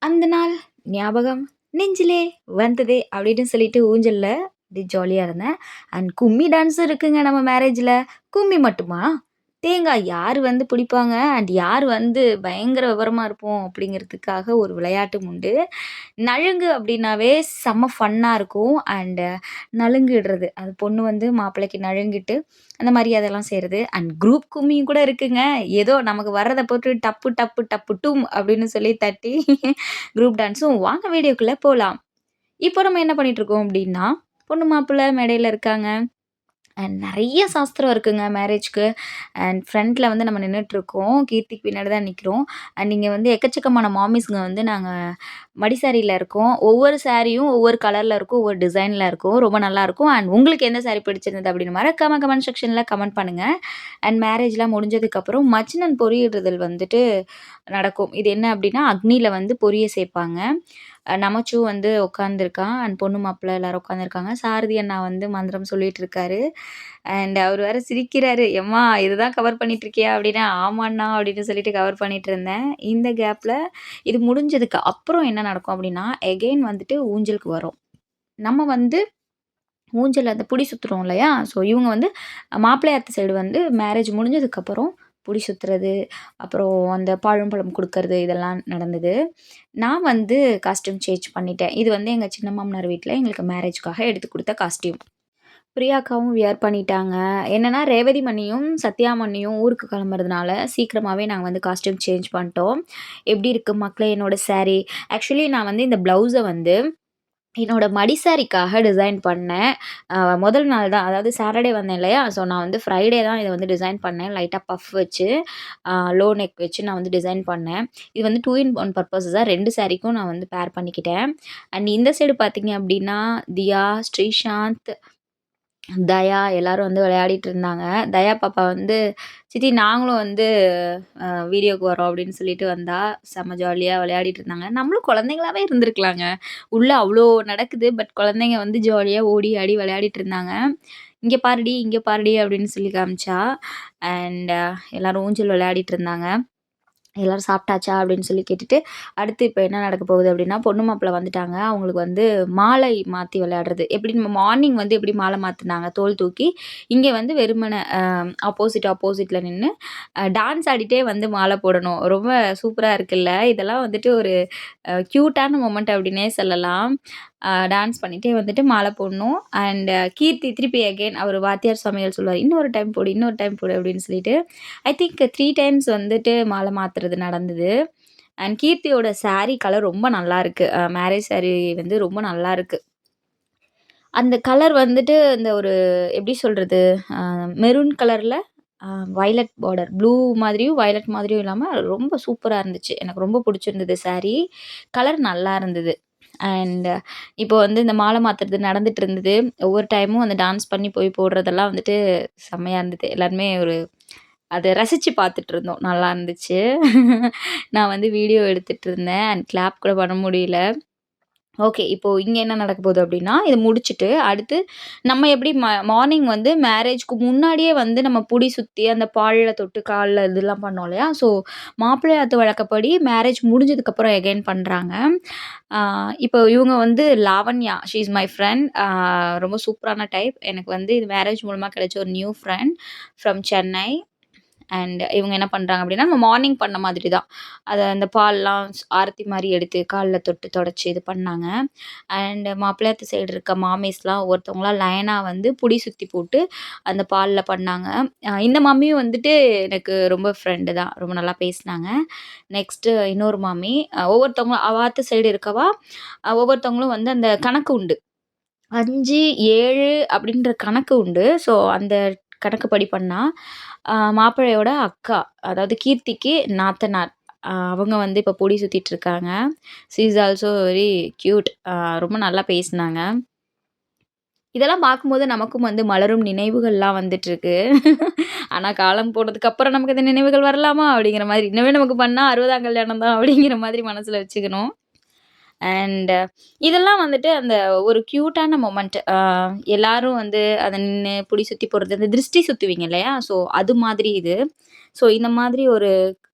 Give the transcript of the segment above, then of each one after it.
அந்த நாள் ஞாபகம் நெஞ்சிலே வந்ததே அப்படின்னு சொல்லிட்டு ஊஞ்சல்ல அப்படி ஜாலியா இருந்தேன். அண்ட் கும்மி டான்ஸும் இருக்குங்க நம்ம மேரேஜ்ல. கும்மி மட்டுமா? தேங்காய் யார் வந்து பிடிப்பாங்க அண்ட் யார் வந்து பயங்கர விவரமா இருப்போம் அப்படிங்கிறதுக்காக ஒரு விளையாட்டும் உண்டு. நலுங்கு அப்படின்னாவே செம்ம ஃபன்னா இருக்கும். அண்டு நலுங்கிடுறது. அது பொண்ணு வந்து மாப்பிள்ளைக்கு நலுங்கிட்டு, அந்த மாரி அதெல்லாம் செய்றது. அண்ட் குரூப் கும்மியும் கூட இருக்குங்க. ஏதோ நமக்கு வர்றத போட்டு டப்பு டப்பு டப்பு டும் அப்படின்னு சொல்லி தட்டி குரூப் டான்ஸும் வாங்க வீடியோக்குள்ள போலாம். இப்போ நம்ம என்ன பண்ணிட்டுருக்கோம் அப்படின்னா, பொண்ணு மாப்பிள்ளை மேடையில இருக்காங்க. அண்ட் நெறைய சாஸ்திரம் இருக்குங்க மேரேஜ்க்கு. அண்ட் ஃப்ரண்ட்ல வந்து நம்ம நின்னுட்டுருக்கோம். கீர்த்திக்கு பின்னாடி தான் நிக்கிறோம். அண்ட் இங்க வந்து எக்கச்சக்கமான மாமிஸ்ங்க வந்து நாங்க மடி சாரில இருக்கோம். ஒவ்வொரு சாரியும் ஒவ்வொரு கலர்ல இருக்கும். ஒவ்வொரு டிசைன்ல இருக்கும். ரொம்ப நல்லாருக்கும். அண்ட் உங்களுக்கு எந்த சாரி பிடிச்சிருந்தது அப்படின்னு மறக்காம கமெண்ட் செக்ஷன்ல கமெண்ட் பண்ணுங்க. அண்ட் மேரேஜ்லாம் முடிஞ்சதுக்கப்புறம் மச்சினன் பொரியிடுதல் வந்துட்டு நடக்கும். இது என்ன அப்படின்னா, அக்னியில வந்து பொரிய சேப்பாங்க. நமச்சு வந்து உட்காந்துருக்கான். அண்ட் பொண்ணு மாப்பிள்ளை எல்லாரும் உட்காந்துருக்காங்க. சாரதி அண்ணா வந்து மந்திரம் சொல்லிட்டு இருக்காரு. அண்ட் அவரு வேற சிரிக்கிறாரு. "எம்மா இதுதான் கவர் பண்ணிட்டு இருக்கியா?" அப்படின்னா, "ஆமாண்ணா" அப்படின்னு சொல்லிட்டு கவர் பண்ணிட்டு இருந்தேன். இந்த கேப்ல இது முடிஞ்சதுக்கு அப்புறம் என்ன நடக்கும் அப்படின்னா, எகெயின் வந்துட்டு ஊஞ்சலுக்கு வரோம். நம்ம வந்து ஊஞ்சல் அந்த புடி சுத்துறோம் இல்லையா? ஸோ இவங்க வந்து மாப்பிள்ளையாத்து சைடு வந்து மேரேஜ் முடிஞ்சதுக்கப்புறம் புடி சுத்துறது, அப்புறம் அந்த பழம் குடுக்கறது இதெல்லாம் நடந்தது. நான் வந்து காஸ்டியூம் சேஞ்ச் பண்ணிட்டேன். இது வந்து எங்க சின்ன மாமனார் வீட்ல எங்களுக்கு மேரேஜ்க்காக எடுத்து குடுத்த காஸ்டியூம். பிரியாக்காவும் வியர் பண்ணிட்டாங்க. என்னன்னா, ரேவதி மணியும், சத்யா மணியும் ஊருக்கு கிளம்புறதுனால, சீக்கிரமாவே நாங்க வந்து காஸ்டியூம் சேஞ்ச் பண்ணிட்டோம். "எப்படி இருக்கு மக்களே என்னோட சாரி?" ஆக்சுவலி நான் வந்து இந்த ப்ளவுஸ வந்து என்னோட மடி சாரிக்காக டிசைன் பண்ணேன். முதல் நாள் தான் அதாவது சாட்டர்டே வந்தேன் இல்லையா? ஸோ நான் வந்து ஃப்ரைடே தான் இத வந்து டிசைன் பண்ணேன். லைட்டா பஃப் வச்சு, லோ நெக் வச்சு நான் வந்து டிசைன் பண்ணேன். இது வந்து 2 இன் 1 பர்ப்பஸ் தான் 2 சாரிக்கும் நான் வந்து பேர் பண்ணிக்கிட்டேன். அண்ட் இந்த சைடு பார்த்தீங்க அப்படின்னா, தியா, ஸ்ரீசாந்த், தயா எல்லாரும் வந்து விளையாடிட்டு இருந்தாங்க. தயா பாப்பா வந்து, "சித்தி நாங்களும் வந்து வீடியோக்கு வரோம்" அப்படின்னு சொல்லிட்டு வந்தா. செம்ம ஜாலியா விளையாடிட்டு இருந்தாங்க. நம்மளும் குழந்தைங்களாவே இருந்திருக்கலாங்க. உள்ள அவ்ளோ நடக்குது. பட் குழந்தைங்க வந்து ஜாலியா ஓடி ஆடி விளையாடிட்டு இருந்தாங்க. "இங்க பாருடி, இங்க பாருடி" அப்படின்னு சொல்லி காமிச்சா. அண்ட் எல்லாரும் ஊஞ்சல் விளையாடிட்டு இருந்தாங்க. எல்லாரும் சாப்பிட்டாச்சா? அப்படின்னு சொல்லி கேட்டுட்டு, அடுத்து இப்ப என்ன நடக்க போகுது அப்படின்னா, பொண்ணு மாப்பிள்ளை வந்துட்டாங்க. அவங்களுக்கு வந்து மாலை மாத்தி விளையாடுறது. எப்படி நம்ம மார்னிங் வந்து எப்படி மாலை மாத்துனாங்க தோள் தூக்கி, இங்க வந்து வெறுமனே ஆப்போசிட்ல நின்னு டான்ஸ் ஆடிட்டே வந்து மாலை போடணும். ரொம்ப சூப்பரா இருக்குல்ல. இதெல்லாம் வந்துட்டு ஒரு கியூட்டான மொமெண்ட் அப்படின்னே சொல்லலாம். டான்ஸ் பண்ணிட்டே வந்துட்டு மாலை போடணும். அண்ட் கீர்த்தி திருப்பி அகைன் அவரு வாத்தியார் சுவாமிகள் சொல்லுவாரு, "இன்னொரு டைம் போடு, இன்னொரு டைம் போடு" அப்படின்னு சொல்லிட்டு. ஐ திங்க் 3 டைம்ஸ் வந்துட்டு மாலை மாத்துறது நடந்தது. அண்ட் கீர்த்தியோட சாரி கலர் ரொம்ப நல்லாருக்கு. மேரேஜ் சாரி வந்து ரொம்ப நல்லாருக்கு. அந்த கலர் வந்துட்டு இந்த ஒரு எப்படி சொல்றது? அ மெரூன் கலர்ல வயலட் பார்டர். ப்ளூ மாதிரியும், வயலட் மாதிரியும் இல்லாம ரொம்ப சூப்பரா இருந்துச்சு. எனக்கு ரொம்ப புடிச்சிருந்தது சாரி. கலர் நல்லா இருந்தது. அண்ட் இப்போ வந்து இந்த மாலை மாத்துறது நடந்துட்டு இருந்தது. ஒவ்வொரு டைமும் அந்த டான்ஸ் பண்ணி போய் போடுறதெல்லாம் வந்துட்டு செம்மையா இருந்தது. எல்லாருமே ஒரு அத ரசிச்சு பார்த்துட்டு இருந்தோம். நல்லா இருந்துச்சு. நான் வந்து வீடியோ எடுத்துட்டு இருந்தேன். அண்ட் கிளாப் கூட பண்ண முடியல. ஓகே. இப்போ இங்க என்ன நடக்க போகுது அப்டின்னா, இத முடிச்சுட்டு, அடுத்து நம்ம எப்படி மார்னிங் வந்து மேரேஜ்க்கு முன்னாடியே வந்து நம்ம புடி சுத்தி, அந்த பால்ல தொட்டு கால்ல இதெல்லாம் பண்ணோம் இல்லையா? ஸோ, மாப்பிள்ளையாத்து வழக்கப்படி மேரேஜ் முடிஞ்சதுக்கப்புறம் எகைன் பண்றாங்க. ஆ இப்போ இவங்க வந்து Lavanya, she is my friend. ரொம்ப சூப்பரான டைப். எனக்கு வந்து இது மேரேஜ் மூலமா கிடைச்ச ஒரு new friend from Chennai. And இவங்க என்ன பண்றாங்க அப்படின்னா, நம்ம மார்னிங் பண்ண மாதிரி தான். அத அந்த பால்லாம் ஆரத்தி மாரி எடுத்து கால்ல தொட்டு தொடச்சு இது பண்ணாங்க. அண்ட் மாப்பிள்ளையாத்து சைடு இருக்க மாமீஸ்லாம் ஒவ்வொருத்தவங்களா லைனா வந்து புடி சுத்தி போட்டு அந்த பால்ல பண்ணாங்க. இந்த மாமியும் வந்துட்டு எனக்கு ரொம்ப ஃப்ரெண்டு தான். ரொம்ப நல்லா பேசினாங்க. நெக்ஸ்ட்டு இன்னொரு மாமி, ஒவ்வொருத்தவங்களும் அவாத்து சைடு இருக்கவா, ஒவ்வொருத்தவங்களும் வந்து அந்த கணக்கு உண்டு. 5, 7 அப்படின்ற கணக்கு உண்டு. ஸோ, அந்த கணக்குப்படி பண்ணா, மாப்பிள்ளையோட அக்கா, அதாவது கீர்த்திக்கு நாத்தனார். அவங்க வந்து இப்ப பொடி சுத்திட்டு இருக்காங்க. She is also very cute. ரொம்ப நல்லா பேசினாங்க. இதெல்லாம் பார்க்கும்போது நமக்கும் வந்து மலரும் நினைவுகள்லாம் வந்துட்டுருக்கு. ஆனா, காலம் போனதுக்கு அப்புறம் நமக்கு இந்த நினைவுகள் வரலாமா? அப்படிங்கிற மாரி. இன்னுமே நமக்கு பண்ணா 60ஆம் கல்யாணம் தான் அப்படிங்கிற மாதிரி மனசுல வச்சுக்கணும். அண்ட் இதெல்லாம் வந்துட்டு அந்த ஒரு கியூட்டான மொமெண்ட். எல்லாரும் வந்து அத நின்னு புடி சுத்தி போடுறது, அந்த திருஷ்டி சுத்துவீங்க இல்லையா? ஸோ அது மாதிரி இது. ஸோ இந்த மாதிரி ஒரு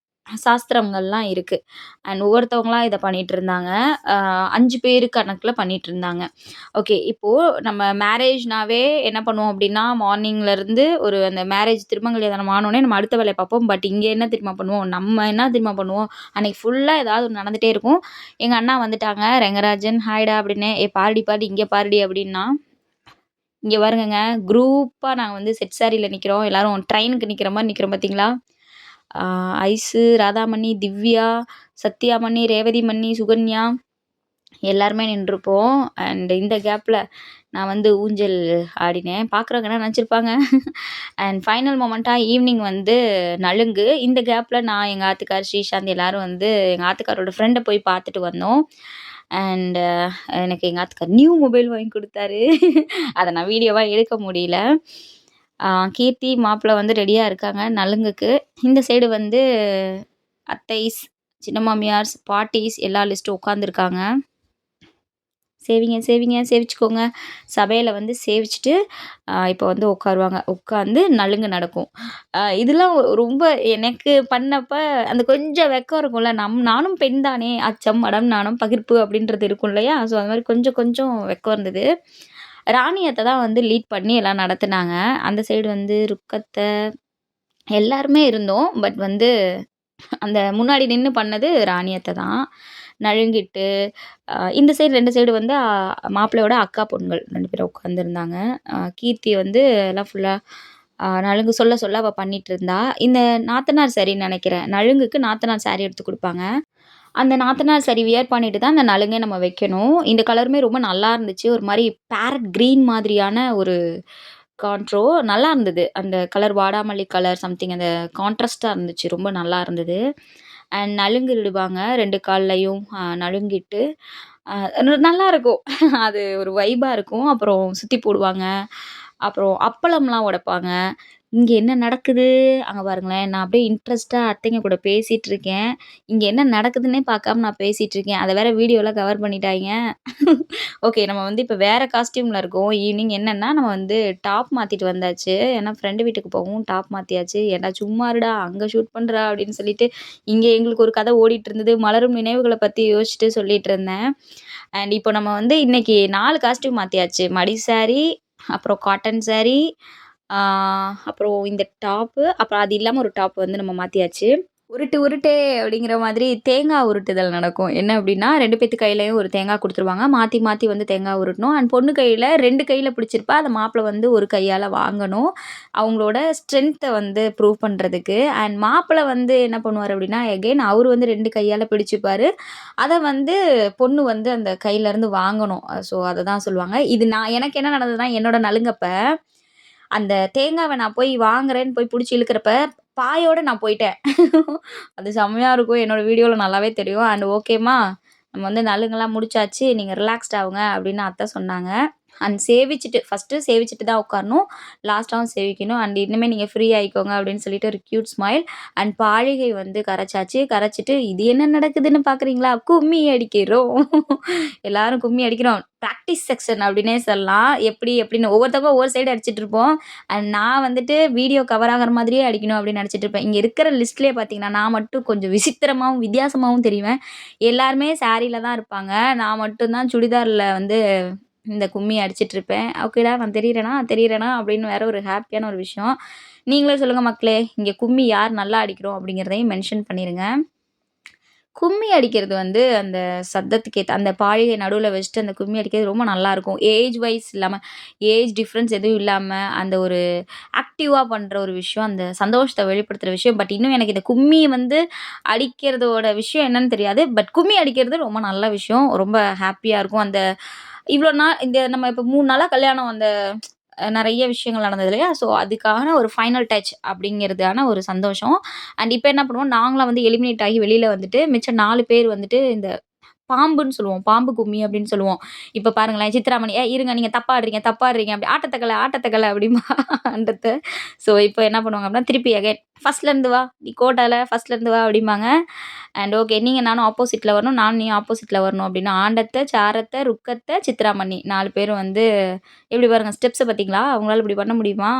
சாஸ்திரங்கள்லாம் இருக்கு. அண்ட் ஒவ்வொருத்தவங்களா இத பண்ணிட்டுருந்தாங்க. 5 பேரு கணக்குல பண்ணிட்டுருந்தாங்க. ஓகே. இப்போ நம்ம மேரேஜ்னாவே என்ன பண்ணுவோம் அப்டின்னா, மார்னிங்லருந்து ஒரு அந்த மேரேஜ் திருமங்கல்யாணம் ஆனோனே நம்ம அடுத்த வேலைய பார்ப்போம். பட் இங்க என்ன தெரியுமா பண்ணுவோம்? நம்ம என்ன தெரியுமா பண்ணுவோம்? அன்னைக்கு ஃபுல்லா ஏதாவது ஒண்ணு நடந்துட்டே இருக்கும். எங்க அண்ணா வந்துட்டாங்க. "ரெங்கராஜன் ஹாய்டா" அப்படின்னு. பாருடி பாருடி, இங்க பாருடி" அப்படின்னா, இங்க பாருங்கங்க குரூப்பா நாங்க வந்து செட் சாரில நிக்கிறோம். எல்லாரும் ட்ரெயினுக்கு நிக்கிற மாரி நிக்கிறோம் பார்த்தீங்களா? ஆ ஐஸு, ராதாமணி, திவ்யா, சத்யாமணி, ரேவதிமணி, சுகன்யா எல்லாருமே நின்றுப்போம். அண்ட் இந்த கேப்ல நான் வந்து ஊஞ்சல் ஆடினேன். பார்க்குறவங்க என்ன நெனச்சிருப்பாங்க? அண்ட் ஃபைனல் மொமெண்ட்டா ஈவினிங் வந்து நலுங்கு. இந்த கேப்ல நான், எங்க ஆத்துக்கார் ஸ்ரீசாந்த் எல்லாரும் வந்து எங்க ஆத்துக்காரோட ஃப்ரெண்ட போய் பார்த்துட்டு வந்தோம். அண்ட் எனக்கு எங்க ஆத்துக்கார் நியூ மொபைல் வாங்கி குடுத்தாரு. அத நான் வீடியோவா எடுக்க முடியல. ஆ கீர்த்தி, மாப்பிள வந்து ரெடியா இருக்காங்க நலுங்குக்கு. இந்த சைடு வந்து அத்தைஸ், சின்ன மாமியார்ஸ், பாட்டீஸ் எல்லா லிஸ்ட்டும் உட்காந்துருக்காங்க. சேவிங்க, சேவிங்க, சேவிச்சுக்கோங்க. சபையில வந்து சேவிச்சுட்டு, இப்போ வந்து உட்காருவாங்க. உட்காந்து நலுங்கு நடக்கும். இதெல்லாம் ரொம்ப எனக்கு பண்ணப்ப அந்த கொஞ்சம் வெட்கம் இருக்கும்ல. நானும் பெண் தானே! அச்சம், மடம், நாணம், பகிர்ப்பு அப்படின்றது இருக்கும் இல்லையா? ஸோ, அது மாரி கொஞ்சம் கொஞ்சம் வெட்கம் இருந்தது. ராணி அத்த தான் வந்து லீட் பண்ணி எல்லாம் நடத்துனாங்க. அந்த சைடு வந்து ருக்கத்த எல்லாருமே இருந்தோம். பட் வந்து அந்த முன்னாடி நின்னு பண்ணது ராணி அத்த தான். நலுங்கிட்டு இந்த சைடு 2 சைடு வந்து மாப்பிள்ளையோட அக்கா பொண்ணுங்கள் 2 பேரும் உட்காந்துருந்தாங்க. கீர்த்தி வந்து எல்லாம் ஃபுல்லா நலுங்கு சொல்ல சொல்ல அவ பண்ணிட்டுருந்தா. இந்த நாத்தனார் சாரின்னு நெனைக்கிறேன். நலுங்குக்கு நாத்தனார் சாரி எடுத்து குடுப்பாங்க. அந்த நாத்தனார் சாரி வியர் பண்ணிட்டு தான் அந்த நலுங்கே நம்ம வைக்கணும். இந்த கலருமே ரொம்ப நல்லா இருந்துச்சு. ஒரு மாரி பேரட் கிரீன் மாதிரியான ஒரு கான்ட்ரோ நல்லா இருந்தது. அந்த கலர் வாடாமல்லி கலர் சம்திங் அந்த கான்ட்ராஸ்ட்டா இருந்துச்சு. ரொம்ப நல்லா இருந்தது. அண்ட் நலுங்கு இடுவாங்க 2 கால்லயும் நலுங்கிட்டு நல்லாருக்கும். அது ஒரு வைபா இருக்கும். அப்புறம் சுத்தி போடுவாங்க. அப்புறம் அப்பளம்லாம் உடைப்பாங்க. இங்க என்ன நடக்குது? அங்க பாருங்களேன். நான் அப்படியே இன்ட்ரெஸ்ட்டா அத்தைங்க கூட பேசிட்டு இருக்கேன். இங்க என்ன நடக்குதுன்னே பார்க்காம நான் பேசிட்டு இருக்கேன். அத வேற வீடியோல கவர் பண்ணிட்டாய்ங்க. ஓகே. நம்ம வந்து இப்ப வேற காஸ்டியூம்ல இருக்கோம். ஈவினிங் என்னன்னா, நம்ம வந்து டாப் மாத்திட்டு வந்தாச்சு. ஏன்னா ஃப்ரெண்டு வீட்டுக்கு போகவும் டாப் மாத்தியாச்சு. "ஏன்டா சும்மா இருடா, அங்க ஷூட் பண்றா" அப்படின்னு சொல்லிட்டு, இங்க எங்களுக்கு ஒரு கதை ஓடிட்டு இருந்தது. மலரும் நினைவுகள பத்தி யோசிச்சுட்டு சொல்லிட்டு இருந்தேன். அண்ட் இப்போ நம்ம வந்து இன்னைக்கு 4 காஸ்டியூம் மாத்தியாச்சு. மடி சாரி, அப்புறம் காட்டன் சாரி, ஆ அப்புறம் இந்த டாப்பு, அப்புறம் அது இல்லாம ஒரு டாப் வந்து நம்ம மாத்தியாச்சு. "உருட்டு உருட்டு" அப்படிங்கிற மாதிரி தேங்காய் உருட்டுதல் நடக்கும். என்ன அப்படின்னா 2 பேத்து கையிலயும் ஒரு தேங்காய் குடுத்துருவாங்க. மாத்தி மாத்தி வந்து தேங்காய் உருட்டணும். அண்ட் பொண்ணு கையில 2 கையில பிடிச்சிருப்பா. அத மாப்பிள வந்து ஒரு கையால வாங்கணும். அவங்களோட ஸ்ட்ரென்த்த வந்து ப்ரூவ் பண்றதுக்கு. அண்ட் மாப்பிள வந்து என்ன பண்ணுவாரு அப்படின்னா, எகைன் அவரு வந்து 2 கையால பிடிச்சுப்பாரு. அத வந்து பொண்ணு வந்து அந்த கையிலருந்து வாங்கணும். ஸோ அத தான் சொல்லுவாங்க. இது எனக்கு என்ன நடந்ததுன்னா, என்னோட நலுங்கப்ப அந்த தேங்காவ நான் போய் வாங்குறேன்னு போய் புடிச்சு இழுக்கிறப்ப, பாயோட நான் போயிட்டேன். அது செம்மையா இருக்கும். என்னோட வீடியோல நல்லாவே தெரியும். அண்ட் ஓகேம்மா, நம்ம வந்து நலுங்கெல்லாம் முடிச்சாச்சு. நீங்க ரிலாக்ஸ்ட் ஆவுங்க அப்படின்னு அத்தை சொன்னாங்க. அண்ட் சேவிச்சுட்டு ஃபர்ஸ்ட்டு சேவிச்சுட்டு தான் உட்காரணும். லாஸ்ட்டாவும் சேவிக்கணும். அண்ட் இனிமே நீங்க ஃப்ரீ ஆயிக்கோங்க அப்படின்னு சொல்லிட்டு ஒரு கியூட் ஸ்மைல். அண்ட் பாலிகை வந்து கரைச்சாச்சு. கரைச்சுட்டு இது என்ன நடக்குதுன்னு பார்க்குறீங்களா? கும்மி அடிக்கிறோம். எல்லாரும் கும்மி அடிக்கிறோம். பிராக்டிஸ் செக்ஷன் அப்படின்னே சொல்லலாம். எப்படி எப்படின்னு ஒவ்வொருத்தவங்க ஒவ்வொரு சைடு அடிச்சுட்டு இருப்போம். அண்ட் நான் வந்துட்டு வீடியோ கவர் ஆகுற மாதிரியே அடிக்கணும் அப்படின்னு நெனச்சுட்டு இருப்பேன். இங்க இருக்கிற லிஸ்ட்லயே பார்த்தீங்கன்னா, நான் மட்டும் கொஞ்சம் விசித்திரமாவும், வித்தியாசமாவும் தெரிவேன். எல்லாருமே சாரீல தான் இருப்பாங்க. நான் மட்டும் தான் சுடிதார்ல வந்து இந்த கும்மி அடிச்சிட்டுருப்பேன். ஓகேடா நான் தெரியிறேனா தெரியிறேனா அப்படின்னு வேற ஒரு ஹேப்பியான ஒரு விஷயம். நீங்களே சொல்லுங்க மக்களே, இங்க கும்மி யார் நல்லா அடிக்கிறோம் அப்படிங்கிறதையும் மென்ஷன் பண்ணிருங்க. கும்மி அடிக்கிறது வந்து அந்த சத்தத்துக்கு ஏத்த அந்த பாழிகை நடுவுல வச்சுட்டு அந்த கும்மி அடிக்கிறது ரொம்ப நல்லாயிருக்கும். ஏஜ் வைஸ் இல்லாம, ஏஜ் டிஃப்ரென்ஸ் எதுவும் இல்லாம, அந்த ஒரு ஆக்டிவா பண்ற ஒரு விஷயம். அந்த சந்தோஷத்த வெளிப்படுத்துற விஷயம். பட் இன்னும் எனக்கு இந்த கும்மி வந்து அடிக்கிறதோட விஷயம் என்னன்னு தெரியாது. பட் கும்மி அடிக்கிறது ரொம்ப நல்ல விஷயம். ரொம்ப ஹேப்பியா இருக்கும். அந்த இவ்வளோ நாள் இந்த நம்ம இப்ப 3 நாளா கல்யாணம் அந்த நெறைய விஷயங்கள் நடந்தது இல்லையா? ஸோ, அதுக்கான ஒரு ஃபைனல் டச் அப்படிங்கிறதான ஒரு சந்தோஷம். அண்ட் இப்ப என்ன பண்ணுவோம், நாங்கலாம் வந்து எலிமினேட் ஆகி வெளில வந்துட்டு, மிச்சம் 4 பேர் வந்துட்டு இந்த பாம்புன்னு சொல்லுவோம். பாம்பு கும்மி அப்படின்னு சொல்லுவோம். இப்ப பாருங்களேன், சித்ராமணி, இருங்க நீங்க தப்பா ஆடுறீங்க, தப்பா ஆடுறீங்க" அப்படி ஆட்டத்த கல" அப்படிம்பா அண்டத்த. ஸோ, இப்ப என்ன பண்ணுவாங்க அப்படின்னா, திருப்பி அகைன் "ஃபர்ஸ்ட்லேருந்து வா, நீ கோட்டால ஃபர்ஸ்ட்லேருந்து வா" அப்படிம்பாங்க. அண்ட் ஓகே நீங்க நானும் ஆப்போசிட்ல வரணும், நானும் நீயும் ஆப்போசிட்ல வரணும் அப்படின்னு ஆண்டத்த, சாரத்த, ருக்கத்த, சித்ராமணி 4 பேரும் வந்து எப்படி பாருங்க ஸ்டெப்ஸ பார்த்தீங்களா? அவங்களால இப்படி பண்ண முடியுமா?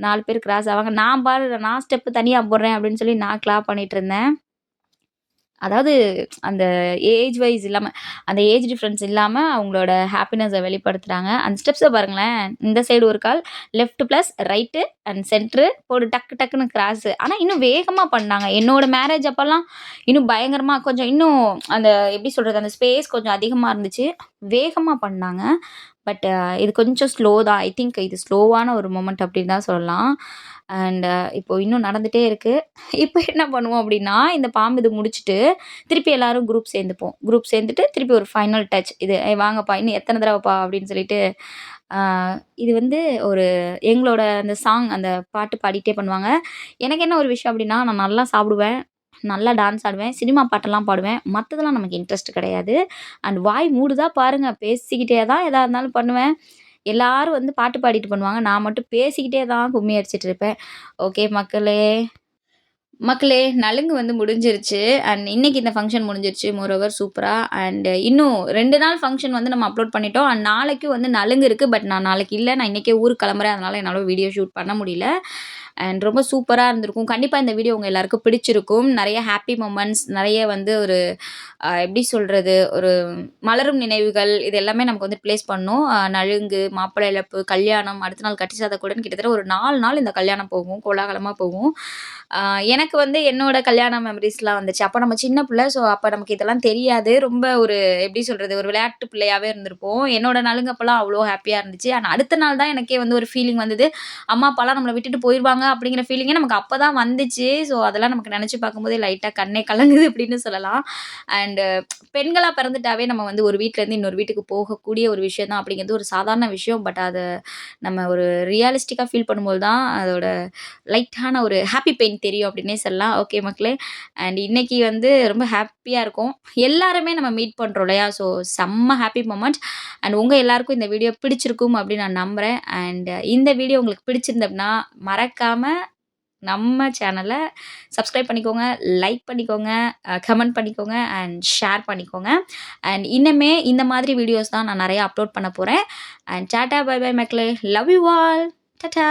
4 பேர் கிராஸ் ஆவாங்க. நான் பாரு நான் ஸ்டெப் தனியா போடுறேன் அப்படின்னு சொல்லி நான் கிளாப் பண்ணிட்டு இருந்தேன். அதாவது அந்த ஏஜ் வைஸ் இல்லாம, அந்த ஏஜ் டிஃபரன்ஸ் இல்லாம அவங்களோட ஹேப்பினஸ வெளிப்படுத்துறாங்க. அந்த ஸ்டெப்ஸ பாருங்களேன். இந்த சைடு ஒரு கால், left plus right and centre போடு டக்கு டக்குன்னு கிராஸு. ஆனா இன்னும் வேகமா பண்ணாங்க. என்னோட மேரேஜ் அப்பலாம் இன்னும் பயங்கரமா கொஞ்சம் இன்னும் அந்த எப்படி சொல்றது? அந்த ஸ்பேஸ் கொஞ்சம் அதிகமா இருந்துச்சு. வேகமா பண்ணாங்க. பட் இது கொஞ்சம் ஸ்லோ தான். ஐ திங்க் இது ஸ்லோவான ஒரு மொமெண்ட் அப்படின்னு தான் சொல்லலாம். அண்ட் இப்போ இன்னும் நடந்துட்டே இருக்கு. இப்போ என்ன பண்ணுவோம் அப்படின்னா, இந்த பாம்பு இது முடிச்சுட்டு, திருப்பி எல்லாரும் குரூப் சேர்ந்துப்போம். குரூப் சேர்ந்துட்டு திருப்பி ஒரு ஃபைனல் டச். இது "ஏய் வாங்கப்பா, இன்னும் எத்தன தடவப்பா?" அப்படின்னு சொல்லிட்டு, ஆ இது வந்து ஒரு எங்களோட அந்த சாங் அந்த பாட்டு பாடிட்டே பண்ணுவாங்க. எனக்கு என்ன ஒரு விஷயம் அப்படின்னா, நான் நல்லா சாப்பிடுவேன். நல்லா டான்ஸ் ஆடுவேன். சினிமா பாட்டெல்லாம் பாடுவேன். மத்ததெல்லாம் நமக்கு இன்ட்ரெஸ்ட் கிடையாது. அண்ட் வாய் மூடுதா பாருங்க, பேசிக்கிட்டே தான் எதா இருந்தாலும் பண்ணுவேன். எல்லாரும் வந்து பாட்டு பாடிட்டு பண்ணுவாங்க. நான் மட்டும் பேசிக்கிட்டே தான் கும்மி அடிச்சிட்டு இருப்பேன். ஓகே மக்களே! மக்களே நலுங்கு வந்து முடிஞ்சிருச்சு. அண்ட் இன்னைக்கு இந்த ஃபங்ஷன் முடிஞ்சிருச்சு. மோரோவர் சூப்பரா அண்ட் இன்னும் 2 நாள் ஃபங்ஷன் வந்து நம்ம அப்லோட் பண்ணிட்டோம். அண்ட் நாளைக்கும் வந்து நலுங்கு இருக்கு. பட் நான் நாளைக்கு இல்ல. நான் இன்னைக்கே ஊருக்கு கிளம்புறேன். அதனால என்னால வீடியோ ஷூட் பண்ண முடியல. அண்ட் ரொம்ப சூப்பரா இருந்திருக்கும். கண்டிப்பா இந்த வீடியோ உங்க எல்லாருக்கும் பிடிச்சிருக்கும். நெறைய ஹேப்பி மொமெண்ட்ஸ், நெறைய வந்து ஒரு எப்படி சொல்றது? ஒரு மலரும் நினைவுகள் இது எல்லாமே நமக்கு வந்து ப்ளேஸ் பண்ணும். நலுங்கு, மாப்பிள்ளை இழப்பு, கல்யாணம், அடுத்த நாள் கட்டி சாத்தக்கூடன்னு கிட்டத்தட்ட ஒரு 4 நாள் இந்த கல்யாணம் போகும். கோலாகலமா போகும். ஆ எனக்கு வந்து என்னோட கல்யாண மெமரீஸ்லாம் வந்துச்சு. அப்ப நம்ம சின்ன பிள்ளை. ஸோ, அப்ப நமக்கு இதெல்லாம் தெரியாது. ரொம்ப ஒரு எப்படி சொல்றது? ஒரு விளையாட்டு பிள்ளையாவே இருந்திருப்போம். என்னோட நலுங்கு அப்பலாம் அவ்ளோ ஹேப்பியா இருந்துச்சு. ஆனா அடுத்த நாள் தான் எனக்கே வந்து ஒரு ஃபீலிங் வந்தது. அம்மா, அப்பாலாம் நம்மள விட்டுட்டு போயிருவாங்க அப்படிங்கிற ஃபீலிங்கே நமக்கு அப்ப தான் வந்துச்சு. ஸோ, அதெல்லாம் நமக்கு நெனச்சு பார்க்கும்போதே லைட்டா கண்ணே கலங்குது அப்படின்னு சொல்லலாம். அண்ட் பெண்களா பிறந்துட்டாவே நம்ம வந்து ஒரு வீட்லேருந்து இன்னொரு வீட்டுக்கு போகக்கூடிய ஒரு விஷயம் தான் அப்படிங்கிறது ஒரு சாதாரண விஷயம். பட் அத நம்ம ஒரு ரியலிஸ்டிக்கா ஃபீல் பண்ணும்போது தான் அதோட லைட்டான ஒரு ஹாப்பி பெயின் தெரியும் அப்படின்னே சொல்லலாம். ஓகே மக்களே! அண்ட் இன்னைக்கு வந்து ரொம்ப ஹாப்பியா இருக்கும். எல்லாருமே நம்ம மீட் பண்றோம் இல்லையா? ஸோ செம்ம ஹாப்பி மொமெண்ட். அண்ட் உங்க எல்லாருக்கும் இந்த வீடியோ பிடிச்சிருக்கும் அப்படின்னு நான் நம்புறேன். அண்ட் இந்த வீடியோ உங்களுக்கு பிடிச்சிருந்ததுன்னா, மறக்காம நம்ம சேனல சப்ஸ்கிரைப் பண்ணிக்கோங்க, லைக் பண்ணிக்கோங்க, கமெண்ட் பண்ணிக்கோங்க அண்ட் ஷேர் பண்ணிக்கோங்க. அண்ட் இன்னமே இந்த மாதிரி வீடியோஸ் தான் நான் நெறைய அப்லோட் பண்ண போறேன். அண்ட் டாட்டா பை பை மக்களே! Love you all. டாட்டா.